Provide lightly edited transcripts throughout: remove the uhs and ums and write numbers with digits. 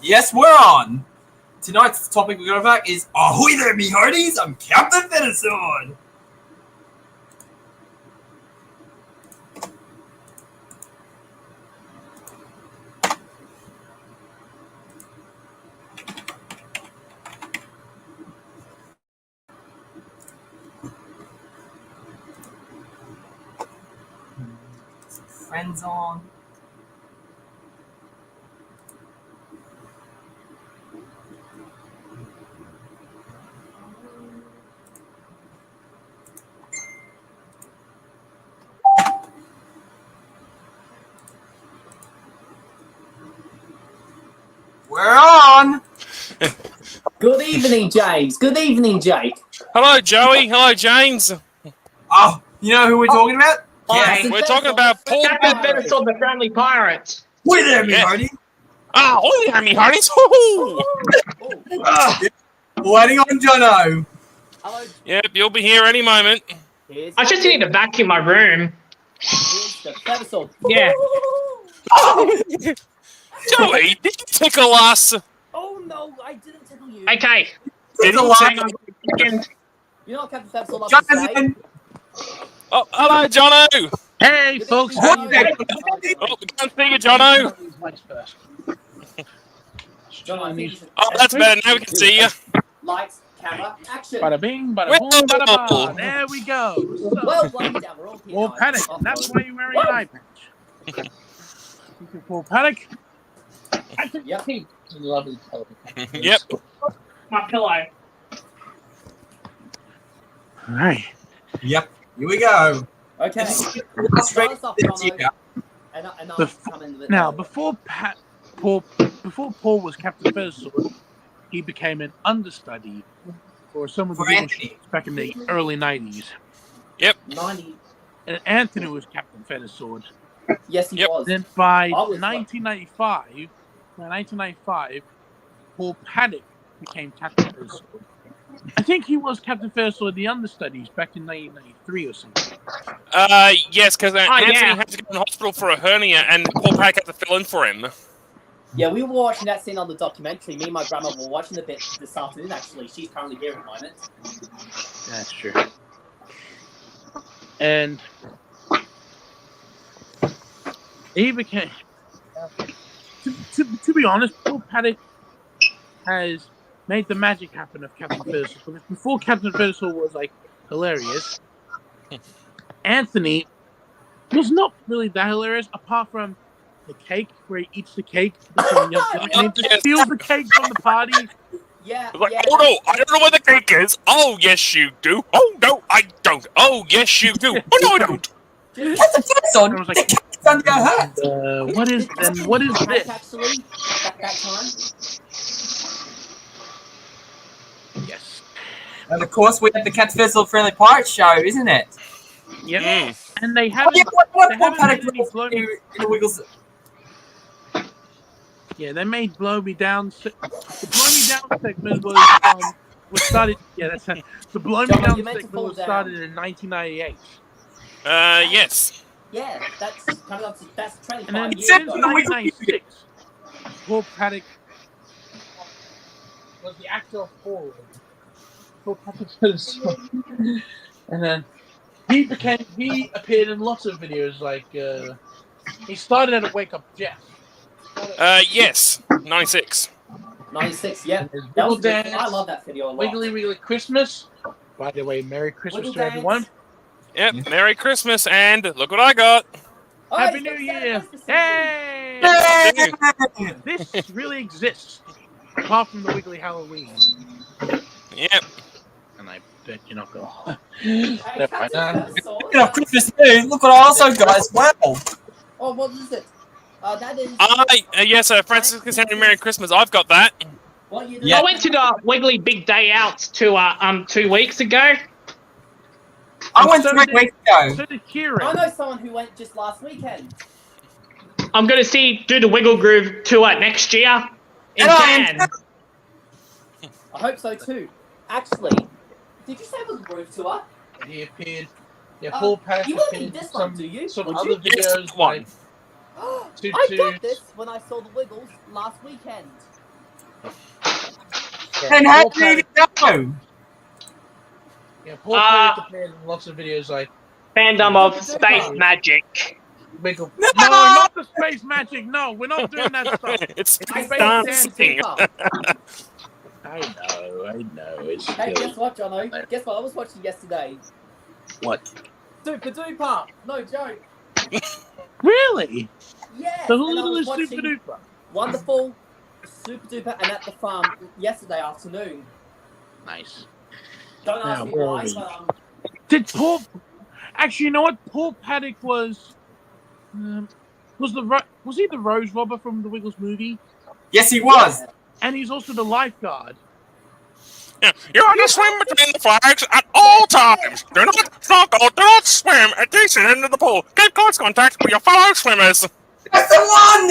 Yes, we're on. Tonight's topic we're going to talk is Ahoy there, me hearties! I'm Captain Feathersword! Friends on. We're on! Good evening, James. Good evening, Jake. Hello, Joey. Hello, James. Oh, you know who we're talking about? Hi. We're talking about Paul Captain Feathersword, the Friendly Pirates. Ahoy there, me Yeah. hearties! Oh, yeah, me hearties. Waiting on Jono. Hello. Yep, you'll be here any moment. Here's I just need to vacuum my room. Here's the Feathersword. Yeah. Joey, did you tickle us? Oh no, I didn't tickle you. Okay. Did a you lot. Hang on a second. You know what Captain Feathersword loves to say? Jonathan! Oh, hello, Jono. Hey, Good folks. evening, How you Jono. doing? Oh, we can't see you, Jono. John, I think you should Oh, that's better. Now we can see you. Lights, camera, action. Bada bing, bada boom, bada ba. There we go. So, Well, one down. We're all here Paul now. Paddick, and that's why you're wearing an eye patch. Paul Paddick. Yep. Lovely color. Yep. My pillow. All right. Yep, here we go. Okay. Last Start race us off, this Jono. year. And I'll Before- come in with Now, before Paul was Captain Feathersword, he became an understudy for some of the For Eagle Anthony. shows back in the early 90s. 90. And Anthony was Captain Feathersword. Yes, he Yep. was. Then by I was 1995, Paul Paddick became Captain Feathersword. I think he was Captain Feathersword, the understudies, back in 1993 or something. Yes, because Anthony yeah. had to go in hospital for a hernia, and Paul Paddick had to fill in for him. Yeah, we were watching that scene on the documentary. Me and my grandma were watching a bit this afternoon, actually. She's currently here at the moment. That's true. And he became, to be honest, Paul Paddick has made the magic happen of Captain Feathersword. Because before Captain Feathersword was like hilarious, Anthony was not really that hilarious, apart from the cake, where he eats the cake, and he just steals the cake from the party. Yeah, Like, yeah. oh no, I don't know where the cake is. Oh yes, you do. Oh no, I don't. Oh yes, you do. Oh no, I don't. Captain Feathersword! I was like, The cat's under your hat! what is this? Actually, that time. Yes. And of course, we have the Captain Feathersword Friendly Pirates show, isn't it? Yep. Mm. And they Oh, haven't. yeah, what they Paul haven't Paddick made any blow me. in the Wiggles? Yeah, they made "Blow Me Down." The "Blow Me Down" segment was started. Yeah, that's it. The "Blow Me John, Down" you meant to segment fall was down. started in 1998. Yes. Yeah, that's coming up to that's 25 And then years since ago. 1996, Paul Paddick was the actor for Captain Feathersword. And then he appeared in lots of videos. Like he started at a Wake Up Jeff. Yes. 96. 96, yeah. And there's That was Wiggle good. Dance, I love that video a lot. Wiggly Wiggly Christmas. By the way, Merry Christmas Wiggle to everyone. Dance. Yep. Merry Christmas, and look what I got. Oh, Happy he's New got Year! Santa Claus Hey! This really exists, apart from the Wiggly Halloween. Yep. And I bet you're not going. Hey, Captain Feathersword. Speaking of Christmas too, look what I also got as well. Oh, what is it? That is. Yes, Francis Henry Merry Christmas. I've got that. What you Yeah. I went to the Wiggly Big Day Out 2 weeks ago. I went So 3 did- weeks ago. So did Kieran. I know someone who went just last weekend. I'm going to do the Wiggle Groove tour next year in And I am Cannes. I hope so too. Actually, did you say it was a roof tour? He appeared. Yeah, Paul Paddick You won't appeared need in this one, do you? some Would other you? Yes, videos. one. Like, I got this when I saw the Wiggles last weekend. And how did he even go? Yeah, Paul Paddick appeared in lots of videos like Fandom of space magic. Wiggle. No, not the space magic. No, we're not doing that stuff. It's I Space said dancing. Super. I know. It's Hey, silly. guess what, Jono? Guess what I was watching yesterday? What? Super Duper. No joke. Really? Yes. The and I little was Super watching Duper. Wonderful, Super Duper, and At the Farm yesterday afternoon. Nice. Don't ask me Yeah, why, really. but Did Paul? Actually, you know what? Paul Paddick was he the Rose Robber from the Wiggles movie? Yes, he was. And he's also the lifeguard. Yeah, you are to swim between the flags at all times. Do not snorkel, do not swim at this end of the pool. Keep close contact with your fellow swimmers. That's the one!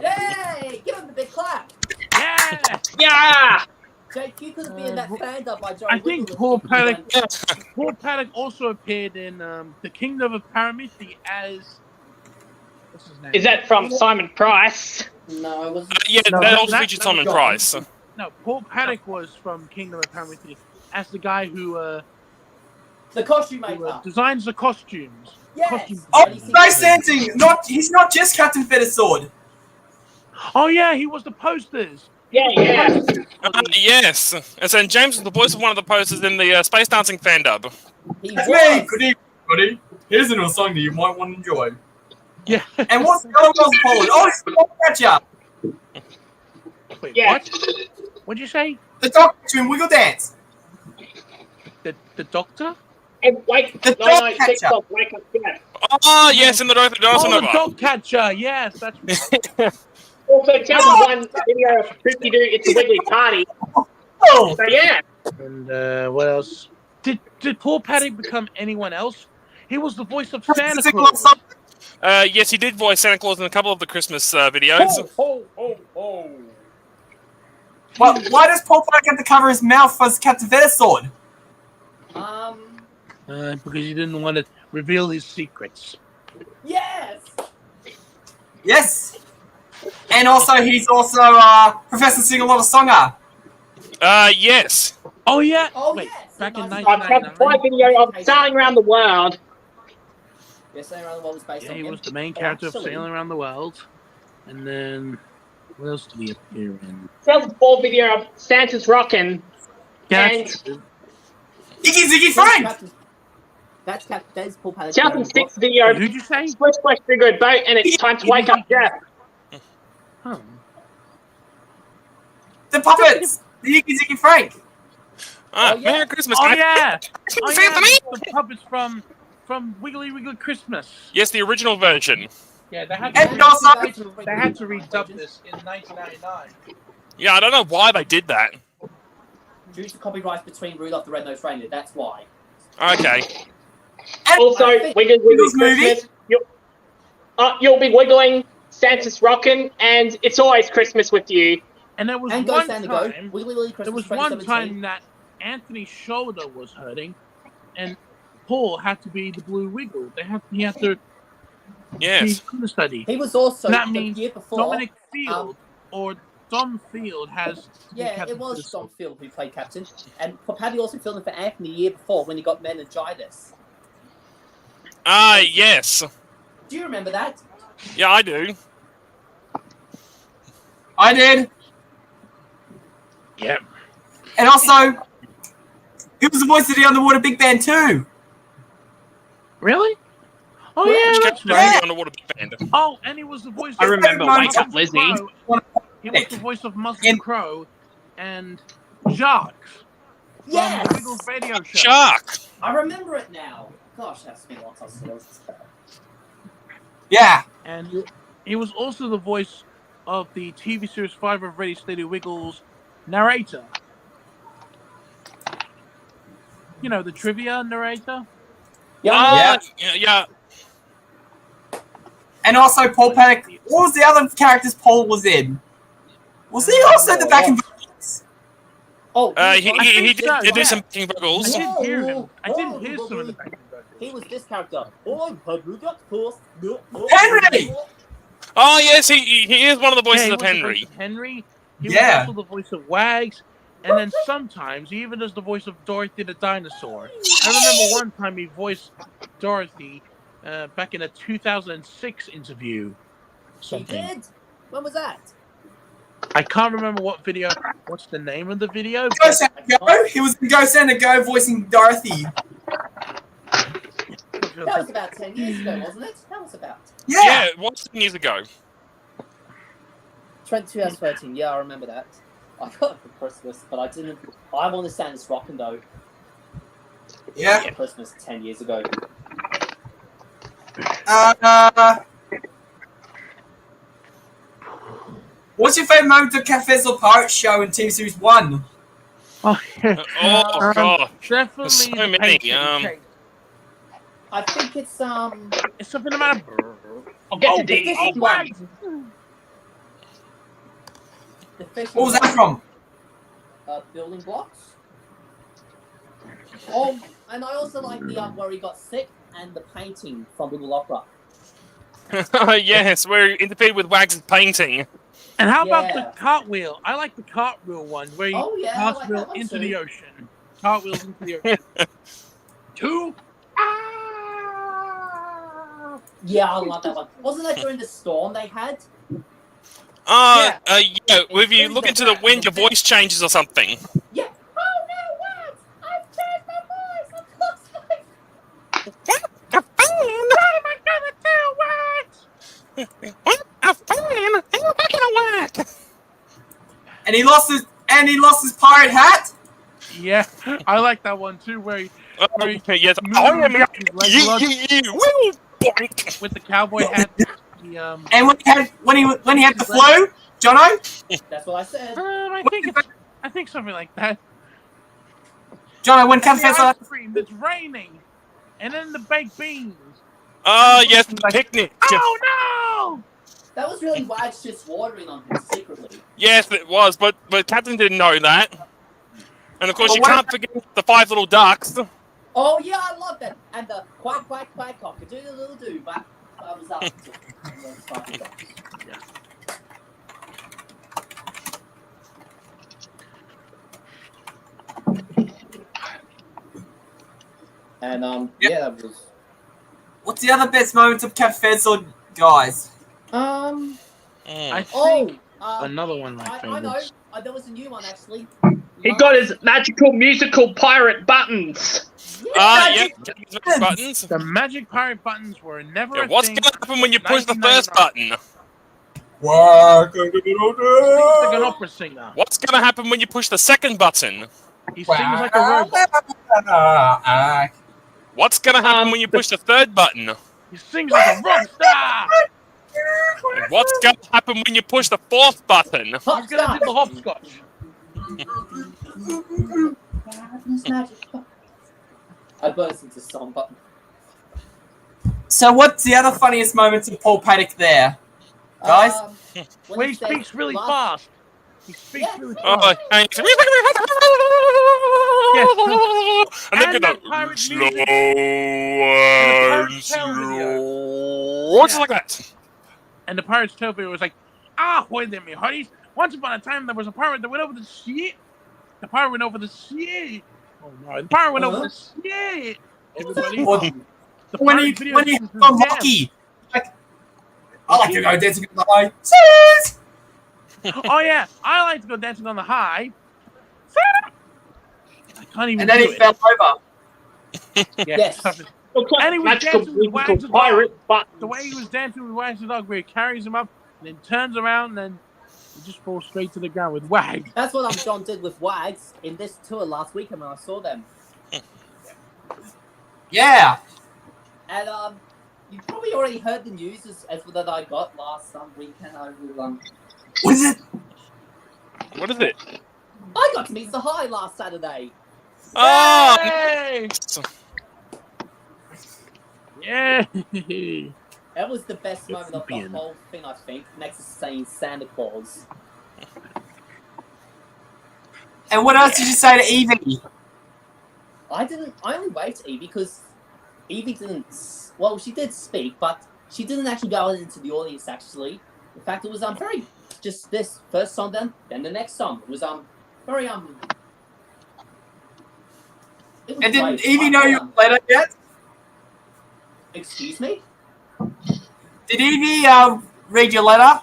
yay! Give him the big clap. Yeah. Yeah! Jake, you could be in that stand up by Joe. I think Paul Paddick also appeared in the Kingdom of Paramithia as what's his name? Is that from Simon Price? No, it wasn't. Yeah, No, that that- also that- featured that Simon was Price. No, Paul Paddick was from Kingdom of Paramithia as the guy who The costume maker. designs the costumes. Yes. Costume Oh, design. Space Dancing! He's not just Captain Feathersword. Oh yeah, he was the posters. Yeah. Yes. And so James was the voice of one of the posters in the Space Dancing fan dub. He That's was. me! Good evening, buddy. Here's a new song that you might want to enjoy. Yeah. And what's the other one's Poland? Oh, it's the Catcher! Wait, Yeah. what? What'd you say? The Doctor in Wiggle Dance! The Doctor? And wake The 996 dog of Wake Up Death. Oh, yes, in the Darth Oh, the Nova. Dog Catcher. Yes, that's right. Also, Calvin one video of Fifty Do It's a Wiggly Party. Oh! So yeah. And what else? Did Paul Paddick become anyone else? He was the voice of Santa Sing Claus. song. Yes, he did voice Santa Claus in a couple of the Christmas videos. Ho. But why does Paul Paddick have to cover his mouth as Captain Feathersword? Because he didn't want to reveal his secrets. Yes. Yes! And also, he's also Professor Sing-a-Lot-a-Songer. Yes. Oh yeah. Oh, Wait, yes. back in I've I've got 1999. a video of Sailing Around the World. Yes, Sailing Around the World was based Yeah, on he him. was the main Oh, character of actually. Sailing Around the World. And then what else did he appear in? 2004 video of Santa's Rockin'. Yeah, And- that's true. Ziggy Frank! That's Paul Paddick. 2006 video of Who'd you say? Splish Splash Big Red Boat, and it's time to wake up Jeff. Oh. The puppets! The Ziggy Frank! Oh, yeah. Merry Christmas, Oh guys. yeah. Oh Christmas, Anthony! yeah. The puppets from Wiggly Wiggly Christmas. Yes, the original version. Yeah, they had And to, also, they had to redub this in 1999. Yeah, I don't know why they did that. Due to copyrights between Rudolph the Red-Nosed Reindeer, that's why. Okay. and Also, I think Wiggly Wiggles movie. Christmas. You'll be wiggling, Santa's rockin', and it's always Christmas with you. And there was And Go one Santa Go. time. Wiggly Wiggly Christmas There was one 2017. time that Anthony's shoulder was hurting, and Paul had to be the Blue Wiggle. He had to Yes. be understudy. He was also That the means year before. Dominic Field or Dom Field has. to be Yeah, Captain it was Feathersword. Dom Field who played Captain. And Paddy also filmed it for Anthony the year before when he got meningitis. Yes. Do you remember that? Yeah, I do. I did. Yep. And also, he was the voice of the Underwater Big Band too. Really? Oh Yeah, yeah, that's Captain right. Underwater Big Band. Oh, and he was the voice. I of remember Muscle Wake Up, Lizzie. Crow. He was the voice of Muscle Crow and Jacques from the Yes! Wiggles radio show. Shark. I remember it now. Gosh, that's been a lot of years. Yeah. And he was also the voice of the TV series 5 of Ready Steady Wiggles narrator. You know, the trivia narrator. Yeah. Yeah. And also, Paul Paddick. What was the other characters Paul was in? Was he also the back and Oh, He think so, did do yeah. some backing I vocals. didn't hear him. I didn't hear some of the back he was this character. Oh, Henry! Oh, yes, he is one of the voices he of was the Henry. voice of Henry, He was Yeah. also the voice of Wags, and then sometimes he even does the voice of Dorothy the dinosaur. I remember one time he voiced Dorothy back in a 2006 interview. He Something. did. When was that? I can't remember what video. What's the name of the video? Ghost and Go. He was in Ghost and Go voicing Dorothy. That was about 10 years ago, wasn't it? That was about Yeah, it was 10 years ago. 2013. Yeah, I remember that. I got it for Christmas, but I didn't. I want to stand this rockin' though. Yeah. For Christmas 10 years ago. What's your favourite moment of Catfessel Pirate Show in TV Series 1? Oh, yeah. Oh, God. Definitely. There's so the many, painting chase. I think it's It's something about a. I'll get to the D. fishing one. The fishing What was one. that from? Building blocks. Oh, and I also like the where he got sick and the painting from Little Opera. Yes, we're interfered with Wags' painting. And how about Yeah. the cartwheel? I like the cartwheel one where you Oh, yeah, I like cartwheel that one into too. the ocean. Cartwheels into the ocean. Two. Yeah, I love that one. Wasn't that during the storm they had? Yeah, It's if you really look the into the back, wind, the your voice changes or something. Yeah. Oh no, what? I've changed my voice. I've lost my. A fan! What am I gonna do, Wax? A fan! And you're back in a whack! And he lost his pirate hat? Yeah, I like that one too, where he Yes, moves I am his leg luck Will boink! with the cowboy hat. The, And when he had the flu, Jono? That's what I said. I think something like that. Jono, when The Catfessel ice cream that's raining, and then the baked beans. Yes, the picnic. Oh no! That was really Wags just watering on him secretly. Yes, it was, but Captain didn't know that. And of course, Well, you what- can't forget the 5 little ducks. Oh yeah, I love that. And the quack quack quack cock-a-doodle-doo, but I was up to those fucking dogs. And yeah, that was What's the other best moments of Catfessel, guys? I think oh another one of my I know. favorites. There was a new one actually. He got his magical musical pirate buttons. Yeah, buttons. The magic pirate buttons were never Yeah, a what's thing. gonna happen when you push the first 1999. button? Welcome to He's like an opera singer. What's gonna happen when you push the second button? He sings like a robot. What's gonna happen when you push the third button? He sings like a rock star. And what's gonna happen when you push the fourth button? He's gonna do the hopscotch. I burst into song button. So what's the other funniest moments of Paul Paddick there? Guys? When he speaks really fast. He speaks really fast. Oh, and then And get that the pirate slow music. and Tale slow. What's like that? And the Pirate's Tale video was like, wait there, me hearties. Once upon a time, there was a pirate that went over the shit. The pirate went over the shit. Oh no, the pirate went over the shit. Everybody. The When pirate video he is from death. Rocky, like, I like to go dancing on the high seas. Oh yeah, I like to go dancing on the high. I can't even And then do he it. fell over. Yeah, Yes. tough as- Looks like And he was magical dancing with Wags musical the pirate buttons. the way he was dancing with Wags the dog, where he carries him up and then turns around and then he just falls straight to the ground with Wags. That's what John did with Wags in this tour last weekend when I saw them. Yeah. And you probably already heard the news as that I got last weekend. What is it? What is it? I got to meet the High last Saturday. Oh, Yay! Yay! That was the best moment of the Champion. whole thing, I think, next to saying Santa Claus. And what else did you say to Evie? I only waved to Evie because Evie didn't. Well, she did speak, but she didn't actually go into the audience. Actually, in fact, it was very just this first song, then the next song. It was very it was And didn't great. Evie know your letter yet? Excuse me? Did Evie read your letter?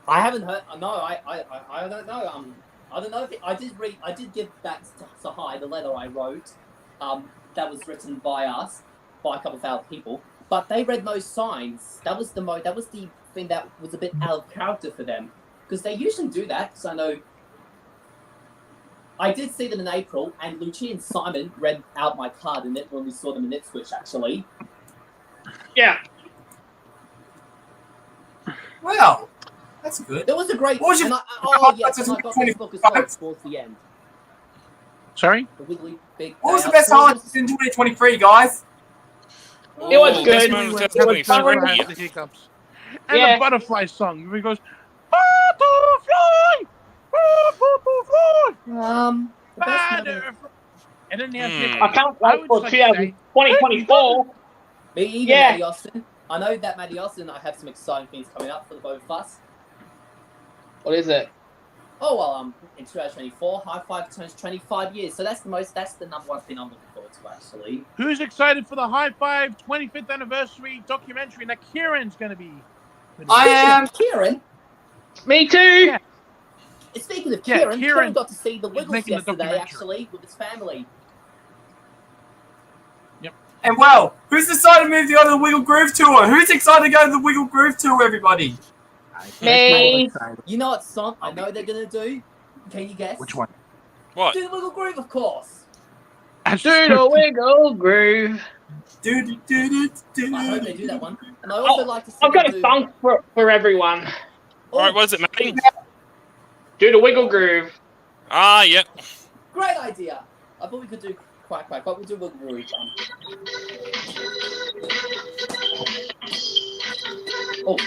I haven't heard. No, I don't know. I don't know if I did read. I did give that to Sahai the letter I wrote. That was written by us, by a couple of our people. But they read no signs. That was the thing that was a bit out of character for them, because they usually do that. Because I know. I did see them in April, and Lucci and Simon read out my card in it when we saw them in Ipswich, actually. Yeah. Well, that's good. It was a great. What was your- and yes, and I got this book as well towards the end. Sorry? The Wiggly Big. What was the best highlights in 2023, guys? It was Oh, good. this one was It definitely was fun. fun. The hiccups. And Yeah. the butterfly song. Where he goes, butterfly! The best number. Butterfly! And then he has Hmm. the I hiccups. can't I wait would for just like to say, 2024. Me either, Yeah. Maddie Austin. I know that Maddie Austin. I have some exciting things coming up for the both of us. What is it? Oh well, in 2024, High Five turns 25 years. So that's the number one thing I'm looking forward to, actually. Who's excited for the High Five 25th anniversary documentary that Kieran's going to be? I am. Kieran. Me too. Yeah. Speaking of Yeah, Kieran, Kieran got to see the Wiggles making the yesterday, documentary. actually, with his family. And well, who's decided to move to go to the Wiggle Groove tour? Who's excited to go to the Wiggle Groove tour, everybody? Me. You know what song I know they're gonna do? Can you guess? Which one? What? Do the Wiggle Groove, of course. Do the wiggle groove. Do, do, do, do, I hope they do that one. And I also like to see I've got them a do... song for everyone. Oh, Alright, what is it, Matty? Do the wiggle groove. Ah, yep. great idea. I thought we could do quack quack, but we'll do Wiggle Groove. Oh.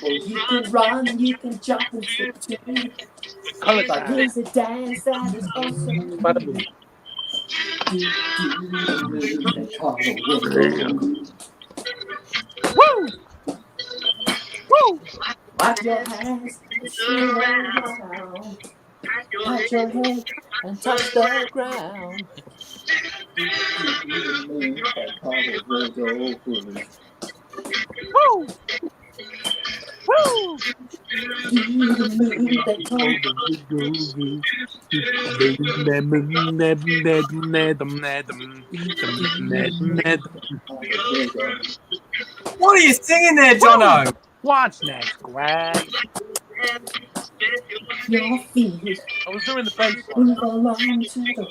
Well, you can run and you can jump and skip too. But here's a dance that is awesome. Woo! Woo! Clap your hands, swing around. Pat your head and touch the ground. Woo! Woo! What are you singing there, Jono? What's next, Greg? Your feet I was doing the bass line. move along to the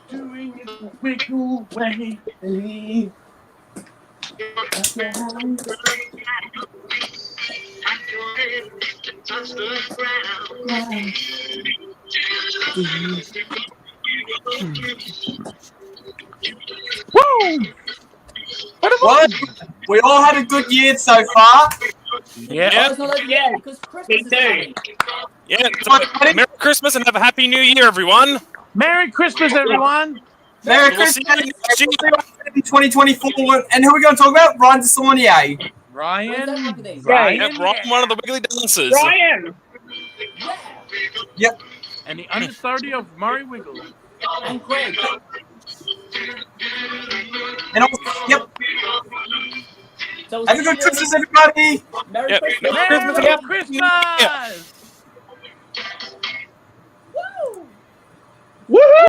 Doing it the wiggle way. Woo! Well, we all had a good year so far. Yeah. Yeah. it's not over yet because Christmas is coming. Yeah. So, Merry Christmas and have a Happy New Year, everyone. Merry Christmas, everyone. Merry We'll see Christmas you next year. in 2024. And who are we going to talk about? Ryan DeSaulnier. When's that Ryan. happening? Ryan. Yep, Ryan, one of the Wiggly dancers. Ryan. Yeah. And the understudy of Murray Wiggle. And Greg. And also, yep. So Have a good Christmas, everybody. Merry Yep. Christmas. Merry Christmas! Woo! Woohoo!